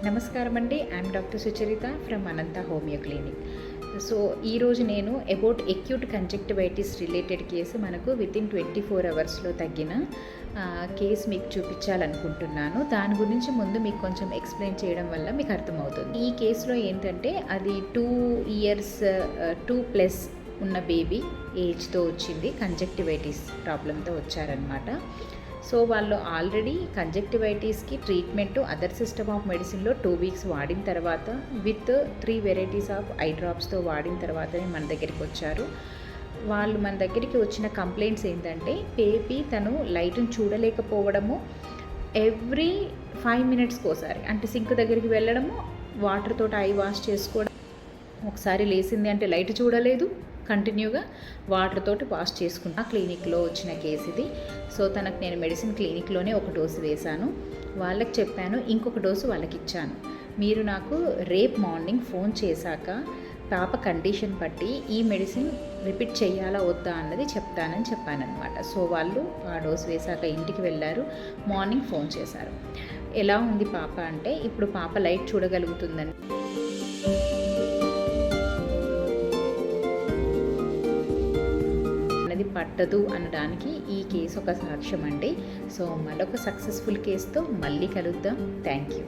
నమస్కారం అండి. I'm doctor Sucharita from Anantha homeo clinic. So ఈరోజు నేను about acute conjunctivitis related case మనకు వితిన్ 24 అవర్స్లో తగ్గిన కేసు మీకు చూపించాలనుకుంటున్నాను. దాని గురించి ముందు మీకు కొంచెం ఎక్స్ప్లెయిన్ చేయడం వల్ల మీకు అర్థమవుతుంది. ఈ కేసులో ఏంటంటే అది 2 ఇయర్స్ 2+ ఉన్న బేబీ ఏజ్తో వచ్చింది. కంజక్టివైటిస్ ప్రాబ్లంతో వచ్చారనమాట. సో వాళ్ళు ఆల్రెడీ కంజక్టివైటిస్కి ట్రీట్మెంట్ అదర్ సిస్టమ్ ఆఫ్ మెడిసిన్లో 2 వీక్స్ వాడిన తర్వాత విత్ 3 వెరైటీస్ ఆఫ్ ఐ డ్రాప్స్తో వాడిన తర్వాతనే మన దగ్గరికి వచ్చారు. వాళ్ళు మన దగ్గరికి వచ్చిన కంప్లైంట్స్ ఏంటంటే బేబీ తను లైట్ని చూడలేకపోవడము, ఎవ్రీ 5 మినిట్స్కి ఒకసారి అంటే సింక్ దగ్గరికి వెళ్ళడము, వాటర్ తోటి ఐ వాష్ చేసుకోవడం, ఒకసారి లేసింది అంటే లైట్ చూడలేదు, కంటిన్యూగా వాటర్ తోటి వాష్ చేసుకుంటా. క్లినిక్లో వచ్చిన కేసు ఇది. సో తనకు నేను మెడిసిన్ క్లినిక్లోనే ఒక డోసు వేశాను. వాళ్ళకి చెప్పాను, ఇంకొక డోసు వాళ్ళకి ఇచ్చాను. మీరు నాకు రేపు మార్నింగ్ ఫోన్ చేశాక పాప కండిషన్ బట్టి ఈ మెడిసిన్ రిపీట్ చేయాలా వద్దా అన్నది చెప్తానని చెప్పానన్నమాట. సో వాళ్ళు ఆ డోసు వేశాక ఇంటికి వెళ్ళారు. మార్నింగ్ ఫోన్ చేశారు. ఎలా ఉంది పాప అంటే, ఇప్పుడు పాప లైట్ చూడగలుగుతుందని, పట్టదు అనడానికి ఈ కేసు ఒక సాక్ష్యం అండి. సో మరొక సక్సెస్ఫుల్ కేసుతో మళ్ళీ కలుద్దాం. Thank you.